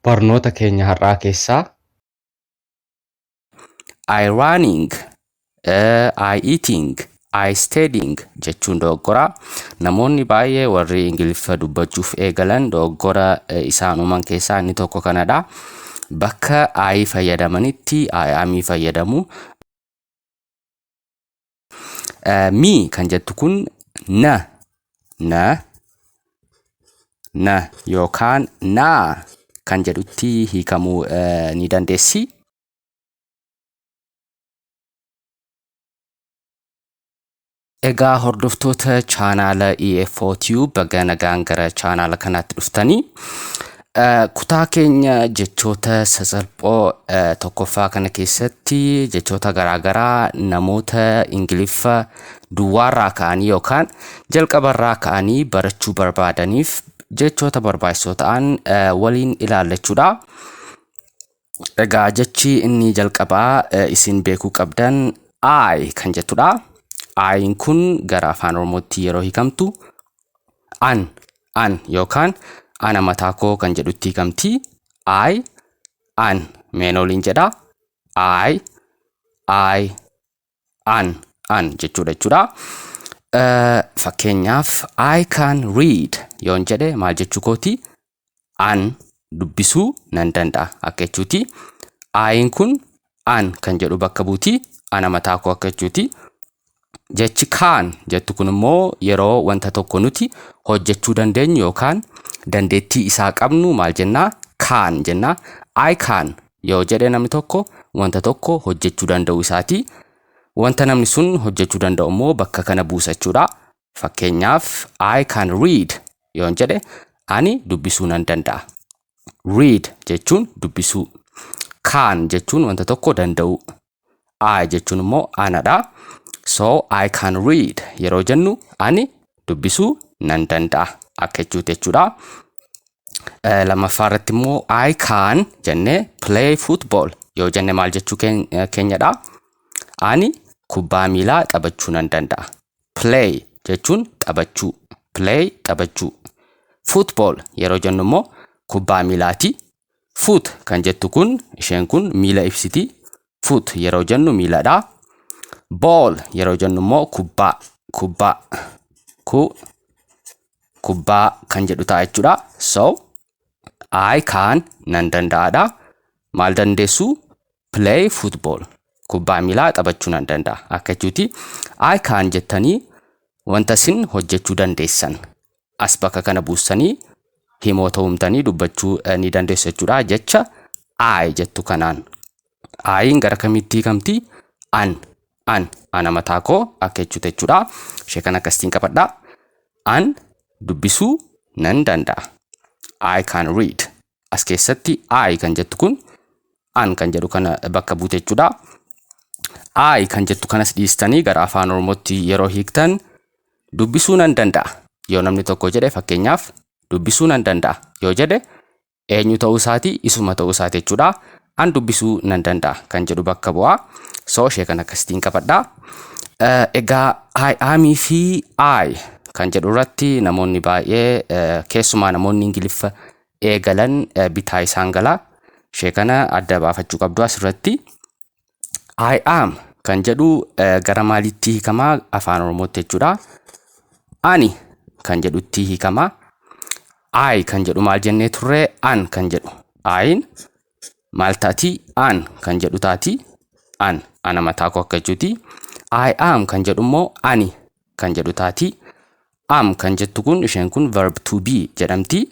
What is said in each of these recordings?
Barnoota keenya har'aa keessaa I running, I eating, I studying jechuun dogoggora. Namoonni baay'ee warri ingiliffa dubbachuuf eegalan dogoggora isaan uuman keessaa inni tokko kanadha. Bakka I fayyadamanitti I am fayyadamu. Mi kan jettu kun na yookaan naa kan jedhutti hiikamuu ni dandeessi. Egaa hordoftoota chaanaala EFO Tube baga nagaan gara chaanaala kanaatti dhuftanii kutaa keenya jechoota sasalphoo tokkoffaa kana keessatti jechoota garaagaraa namoota ingiliffa duwwaarraa ka'anii yookaan jalqabarraa ka'anii barachuu barbaadaniif jechoota barbaachisoo ta'an waliin ilaallachuudha. Egaa jechi inni jalqabaa isin beekuu qabdan I kan jettudha. Ayin kun gara afaan Oromootti yeroo hiikamtu an yookaan ana mataa koo kan jedhutti hiikamti. An meenooliin jedha. An jechuudha. Fakkeenyaaf I can read yoon jedhe maal jechuu kooti? An dubbisuu nan danda'a akka jechuuti. Ayin kun an kan jedhu bakka buuti. Ana mataa koo akka jechuuti. Jechi kaan jettu kun immoo yeroo wanta tokko nuti hojjechuu dandeenyu yookaan dandeettii isaa qabnu maal jennaa? Kaan jennaa. I can yoo jedhe namni tokko wanta tokko hojjechuu danda'u isaati. Wanta namni sun hojjechuu danda'u immoo bakka kana buusachuudha. Fakkeenyaaf I can read yoon jedhe ani dubbisuu nan danda'a. Read jechuun dubbisuu. Can jechuun wanta tokko danda'u. I jechuun immoo anadha. So I can read yeroo jennu ani dubbisuu nan danda'a akka jechuudha. Lammaffaa irratti immoo I can jennee play football yoo jenne maal jechuu keenyadha? Ani kubbaa miilaa taphachuu nan danda'a. Play jechuun taphachuu. Play taphachuu. Football yeroo jennu immoo kubbaa miilaati. Foot kan jettu kun isheen kun miila ibsiti. Foot yeroo jennu miiladha. Ball yeroo jennu immoo kubbaa kan jedhu ta'a jechuudha. So I can nan danda'adha. Maal dandeessu? Play football. Kubbaa miilaa taphachuu nan danda'a akka jechuuti. I can jettanii wanta isin hojjechuu dandeessan as bakka kana buustanii himoota uumtanii dubbachuu ni dandeessu jechuudha. Jecha I jettu kanaan I'n gara kamitti hiikamti? Ana mataa koo akka jechuudha. Ishee kana akkasitiin qabadha. An dubbisuu nan danda'a. I can read. As keessatti I kan jettu kun an kan jedhu kana bakka buute jechuudha. I kan jettu kanas dhiistanii gara afaan Oromootti yeroo hiiktan dubbisuu nan danda'a. Yoo namni tokko jedhe fakkeenyaaf dubbisuu nan danda'a yoo jedhe eenyu ta'uu isaati? Isuma ta'uu isaati jechuudha. An dubbisuu nan danda'a kan jedhu bakka bu'a. So ishee kana akkasitiin qabadha. Egaa I am fi I kan jedhu irratti namoonni baay'ee keessumaa namoonni ingiliffa eegalan bitaa isaan gala. Ishee kana adda baafachuu qabdu asirratti. I am kan jedhu gara maalitti hiikamaa afaan Oromootti jechuudha. Ani kan jedhutti hiikamaa. I kan jedhu maal jennee turre? An kan jedhu. I'n maal taati? An kan jedhu taati. Ana mataa koo akka jechuuti. I am kan jedhu immoo ani kan jedhu taati. Am kan jettu kun isheen kun verb to be jedhamti.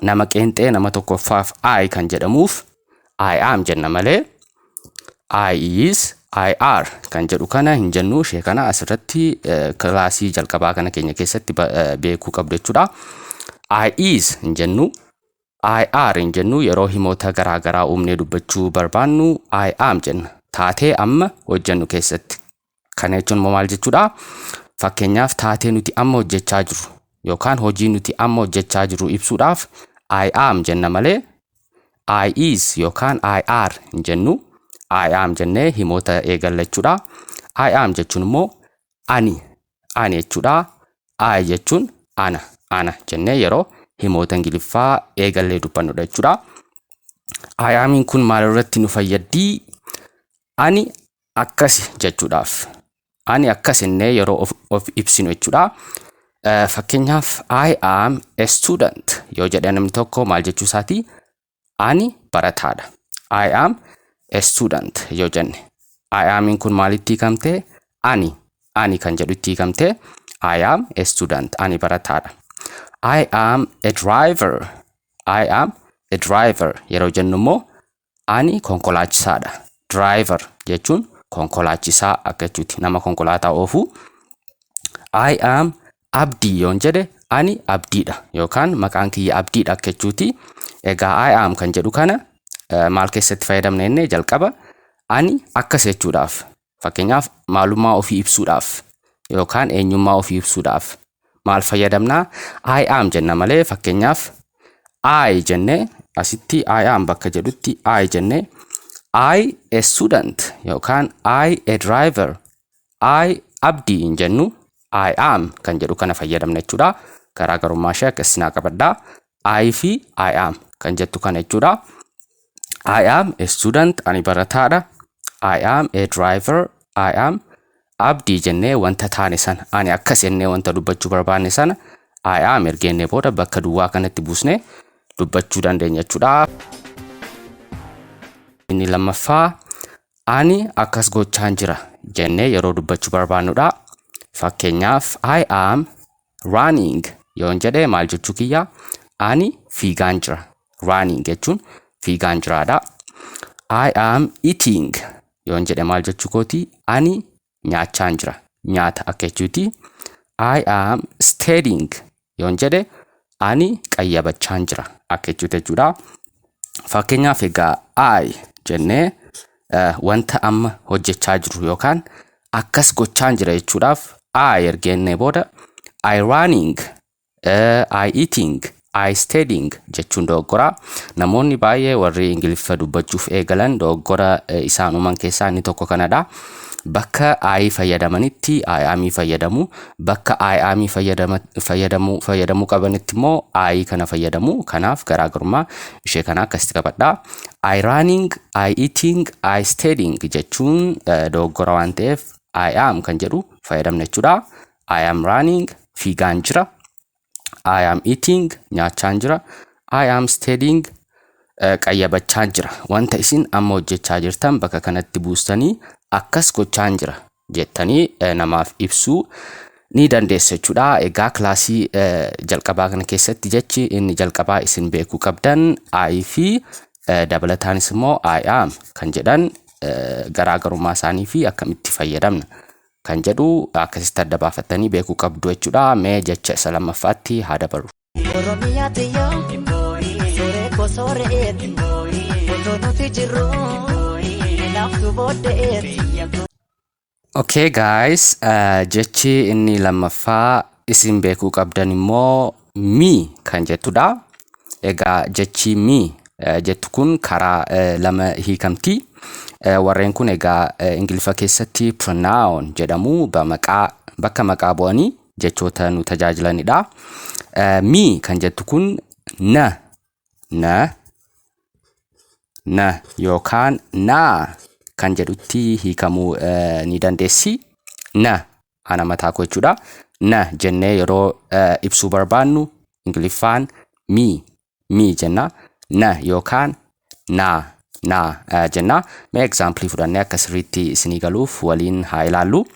Nama qeenxee nama tokkoffaaf I kan jedhamuuf I am jenna malee I is, I are kan jedhu kana hin jennu. Ishee kana asirratti kilaasii jalqabaa kana keenya keessatti beekuu qabdu jechuudha. I is hin jennu. I are hin jennu. Yeroo himoota garaagaraa uumnee dubbachuu barbaannu I am jenna. Taatee amma hojjennu keessatti. Kana jechuun maal jechuudha? Fakkeenyaaf taatee nuti amma hojjechaa jirru yookaan hojii nuti amma hojjechaa jirru ibsuudhaaf I am jenna malee I is yookaan I are hin jennu. I am jennee himoota eegalla jechuudha. I am jechuun immoo ani jechuudha. I jechuun ana jennee yeroo himoota ingiliffaa eegallee dubbannudha jechuudha. I am kun maal irratti nu fayyaddi? Ani akkas jechuudhaaf. Ani akkas innee yeroo of ibsinu jechuudha. Fakkeenyaaf I am a student yoo jedhe namni tokko maal jechuu isaati? Ani barataadha. I am a student yoo jenne. I am kun maalitti hiikamte? Ani kan jedhutti hiikamte. I am a student. Ani barataadha. I am a driver. I am a driver yeroo jennu immoo ani konkolaachisaadha. Driver jechuun konkolaachisaa akka jechuuti. Nama konkolaataa oofu. I am abdii yoon jedhe ani abdiidha yookaan maqaan kiyya abdiidha akka jechuuti. Egaa I am kan jedhu kana maal keessatti fayyadamna jennee jalqaba ani akkas jechuudhaaf. Fakkeenyaaf maalummaa ofii ibsuudhaaf yookaan eenyummaa ofii ibsuudhaaf maal fayyadamna? I am jenna malee fakkeenyaaf I jenne asitti I am bakka jedhutti I jenne I a student yookaan I a driver I abdii hin jennu I am kan jedhu kana fayyadamna jechuudha. Garaagarummaa ishee akkasii qabadhaa. I fi I am kan jettu kana jechuudha. I am a student ani barataadha. I am a driver I am abdii jennee wanta taane sana ani akkas jennee wanta dubbachuu barbaanne sana I am ergeennee booda bakka duwwaa kanatti buusnee dubbachuu dandeenya jechuudha. Inni lammaffaa ani akkas gochaan jira jennee yeroo dubbachuu barbaannudha. Fakkeenyaaf I am running yoon jedhe maal jechuu kiyya? Ani fiigaan jira. Running jechuun fiigaan jiraadha. I am eating yoon jedhe maal jechuu kooti? Ani nyaachaan jira. Nyaata akka jechuuti. I am studying yoon jedhe ani qayyabachaan jira akka jechuudha. Fakkeenyaaf egaa I jennee wanta amma hojjechaa jiru yookaan akkas gochaan jira jechuudhaaf I ergeennee booda I running, I eating, I studying jechuun dogoggora. Namoonni baay'ee warri ingiliffaa dubbachuuf eegalan dogoggora isaan uuman keessaa inni tokko kanadha. Bakka I fayyadamanitti I am fayyadamu. Bakka I am fayyadamu qabanitti immoo I kana fayyadamu. Kanaaf garaagarummaa ishee kana akkasitti qabadha. I running, I eating, I studying jechuun dogoggora waan ta'eef I am kan jedhu fayyadamna jechuudha. I am running fiigaan jira. I am eating nyaachaan jira. I am studying qayyabachaan jira. Wanta isin amma hojjechaa jirtan bakka kanatti buustanii akkas gochaan jira jettanii namaaf ibsuu ni dandeessu jechuudha. Egaa kilaasii jalqabaa kana keessatti jechi inni jalqabaa isin beekuu qabdan I fi dabalataanis immoo I am kan jedhan garaagarummaa isaanii fi akkamitti fayyadamna kan jedhu akkasitti adda baafattanii beekuu qabdu jechuudha. Mee jecha isa lammaffaatti haa dabarru. Okay guys, jechi inni lammaffaa isin beekuu qabdan immoo me kan jettudha. Egaa jechi me jettu kun karaa lama hiikamti. Warreen kun egaa ingiliffaa keessatti pronoun jedhamu bakka maqaa bu'anii jechoota nu tajaajilanidha. Me kan jettu kun na yookaan na kan jedhutti hiikamuu ni dandeessi. Na ana mataa koo jechuudha. Na jennee yeroo ibsuu barbaannu ingiliffaan me jenna. Na yookaan na jenna. Mee example fudhannee akka sirriitti isinii galuuf waliin haa ilaallu.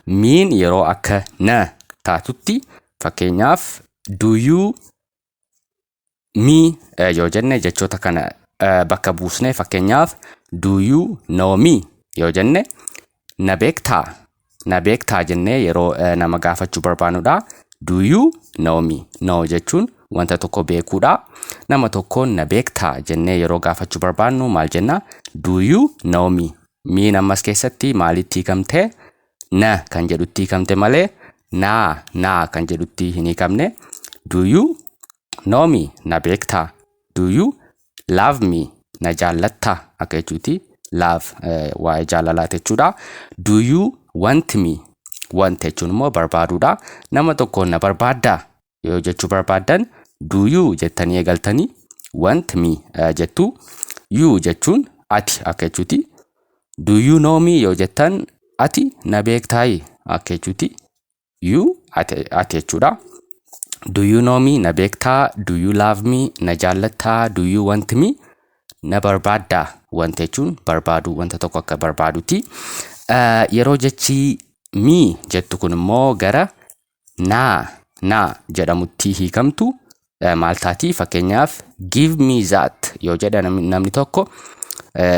Mean yeroo akka na taatutti fakkeenyaaf do you me yoo jenne jechoota kana bakka buusnee fakkeenyaaf do you know me yoo jenne na beektaa jennee yeroo nama gaafachuu barbaannudha. Do you know me? No jechuun wanta tokko beekuudha. Nama tokkoon na beektaa jennee yeroo gaafachuu barbaannu maal jenna? Do you know me? Me ammas keessatti maalitti hiikamte? Na kan jedhutti hiikamte malee na kan jedhutti hin hiikamne. Do you know me? Na beektaa. Do you love me? Na jaallattaa akka jechuuti. Love waa'ee jaalalaati jechuudha. Do you want me? Want jechuun immoo barbaaduudha. Nama tokkoon na barbaaddaa yoo jechuu barbaaddan do you jettanii eegaltanii want me jettu. You jechuun ati akka jechuuti. Do you know me yoo jettan ati na beektaayii akka jechuuti. You ati jechuudha. Do you know me na beektaa. Do you love me na jaallattaa. Do you want me na barbaaddaa. Wanta jechuun barbaadu wanta tokko akka barbaaduti. Yeroo jechi me jettu kun immoo gara naa jedhamutti hiikamtu maal taati. Fakkeenyaaf give me that yoo jedha namni tokko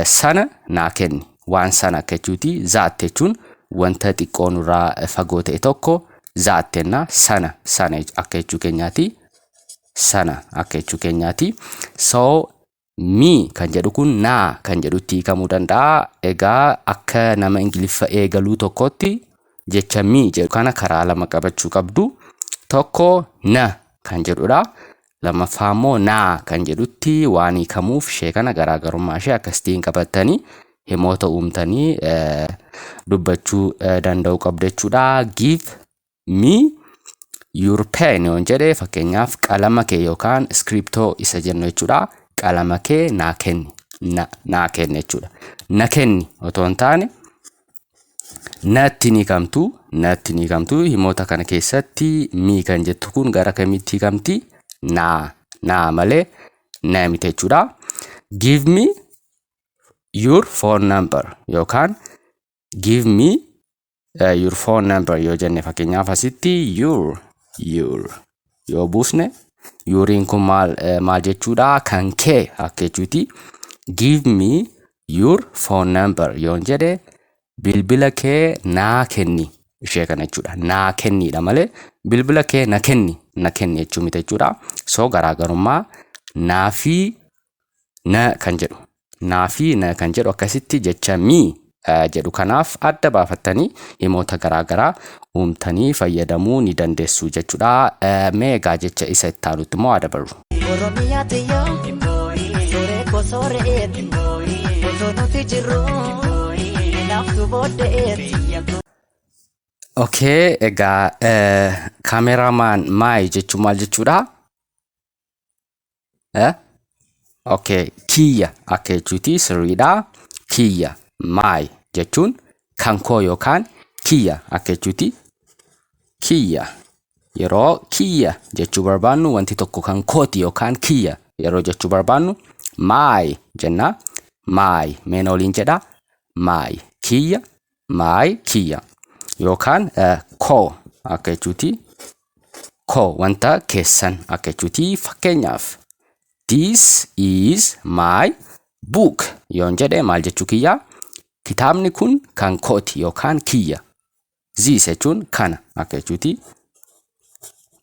sana naa kenni. Waan sana akka jechuuti. That jechuun wanta xiqqoon irraa fagoo ta'e tokko that jenna. Sana akka jechuu keenyaati. Sana akka jechuu keenyaati. So me kan jedhu kun naa kan jedhutti hiikamuu danda'a. Egaa akka nama ingiliffaa eegaluu tokkotti jecha me jedhu kana karaa lama qabachuu qabdu. Tokko na kan jedhudha. Lammaffaa immoo naa kan jedhutti waan hiikamuuf ishee kana garaagarummaa ishee akkasitiin qabattanii himoota uumtanii dubbachuu danda'u qabdu jechuudha. Give me your pen yoon jedhe fakkeenyaaf qalama kee yookaan scriptoo isa jennu jechuudha. Qalama kee naa kenni. Naa kenni jechuudha. Na kenni otoo hin taane natti ni hiikamtu. Himoota kana keessatti me kan jettu kun gara kamitti hiikamti? Naa malee na miti jechuudha. Give me your phone number yookaan give me your phone number yoo jenne fakkeenyaaf asitti your yoo buusne yuriin kun maal jechuudha? Kan kee akka jechuuti. Give me your phone number yoon jedhe bilbila kee naa kenni ishee kana jechuudha. Naa kenniidha malee bilbila kee na kenni jechuu miti jechuudha. So garaagarummaa naa fi na kan jedhu akkasitti jecha me jedhu kanaaf adda baafattanii himoota garaagaraa uumtanii fayyadamuu ni dandeessu jechuudha. Meegaa jecha isa itti aanutti immoo adabarru. Okay, egaa cameraman maay jechuun maal jechuudha? Okay, kiya akka jechuuti sirriidha. Kiya maay jechuun kan koo yookaan kiya akka jechuuti. Kiya yeroo kiya jechuu barbaannu wanti tokko kan kooti yookaan kiya yeroo jechuu barbaannu maay jenna. Maay meena waliin jedha. Maay kiya maay kiya yookaan koo akka jechuuti. Koo wanta keessan akka jechuuti. Fakkeenyaaf this is my book yoon jedhe maal jechuu kiyya? Kitaabni kun kan kooti yookaan kiyya. This jechuun kana akka jechuuti.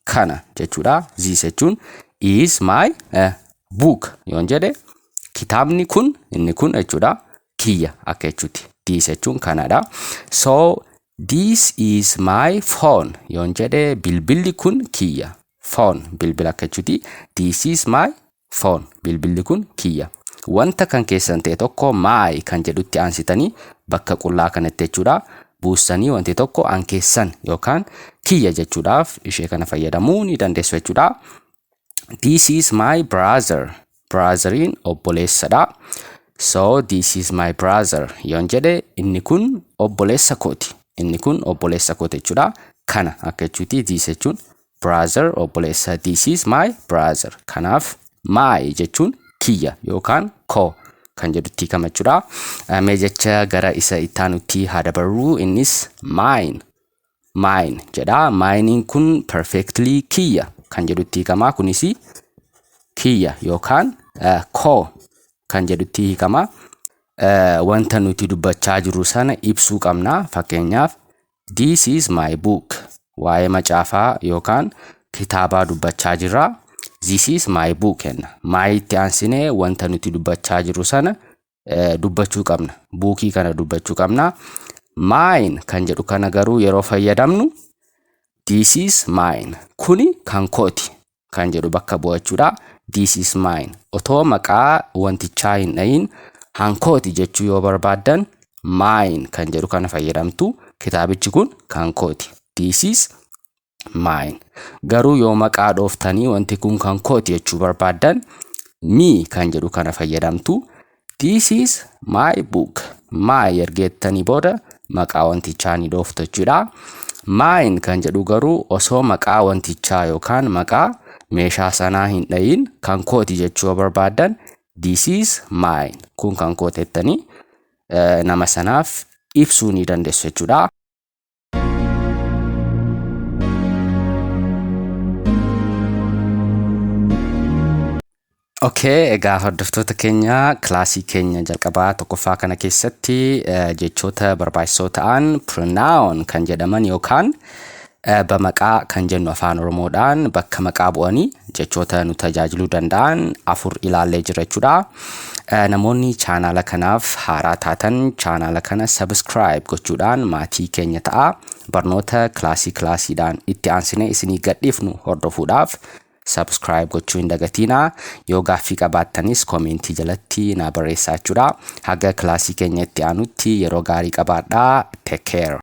Kana jechuudha. This jechuun is my book yoon jedhe kitaabni kun inni kun jechuudha kiyya akka jechuuti. This jechuun kanadha. So this is my phone yoon jedhe bilbilli kun kiyya. Phone bilbila akka jechuuti. This is my phone bilbilli kun kiyya. Wanta kan keessan ta'e tokko maay kan jedhutti aansitanii bakka qullaa kanatti jechuudha buustanii wanti tokko an keessan yookaan kiyya jechuudhaaf ishee kana fayyadamuu ni dandeessu jechuudha. This is my brother. Brotheriin obboleessadha. So this is my brother yoon jedhe inni kun obboleessa kooti. Inni kun obboleessa kooti jechuudha. Kana akka jechuuti. This jechuun brother obboleessa. This is my brother. Kanaaf maay jechuun kiyya yookaan koo kan jedhutti hiikama jechuudha. Mee jecha gara isa itti aanutti haa dabarru. Innis mine jedha. Minein kun perfectly kiyya kan jedhutti hiikama. Kunis kiyya yookaan koo kan jedhutti hiikama. Wanta nuti dubbachaa jirru sana ibsuu qabna. Fakkeenyaaf this is my book waa'ee macaafaa yookaan kitaabaa dubbachaa jirra. This is my book jenna. My itti aansinee wanta nuti dubbachaa jirru sana dubbachuu qabna. Buukii kana dubbachuu qabna. Mine kan jedhu kana garuu yeroo fayyadamnu this is mine. Kuni kan kooti kan jedhu bakka bu'achuudha. This is mine. Otoo maqaa wantichaa hin dhayin hankooti jechuu yoo barbaaddan mine kan jedhu kana fayyadamtu. Kitaabichi kun kan kooti. This is mine. Garuu yoo maqaa dhooftanii wanti kun kan kooti jechuu barbaaddan me kan jedhu kana fayyadamtu. This is my book. My ergeettanii booda maqaa wantichaa ni dhooftu jechuudha. Mine kan jedhu garuu osoo maqaa wantichaa yookaan maqaa meeshaa sanaa hin dhayin kan kooti jechuu barbaadan this is mine. Kun kan kootettanii nama sanaaf ibsuu ni dandeessu jechuudha. Okay, egaa hordoftoota keenya kilaasii keenya jalqabaa tokkoffaa kana keessatti jechoota barbaachisoo ta'an pronoun kan jedhaman yookaan bamaqaa kan jennu afaan Oromoodhaan bakka maqaa bu'anii jechoota nu tajaajiluu danda'an 4 ilaallee jirra jechuudha. Namoonni chaanaala kanaaf haaraa taatan chaanaala kana subscribe gochuudhaan maatii keenya ta'a. Barnoota kilaasiidhaan itti aansine isinii gadhiifnu hordofuudhaaf subscribe gochuu hin dagatinaa. Yoo gaaffii qabaattanis komentii jalatti na barreessaa jechuudha. Haga kilaasii keenya itti aanutti yeroo gaarii qabaadhaa. Take care.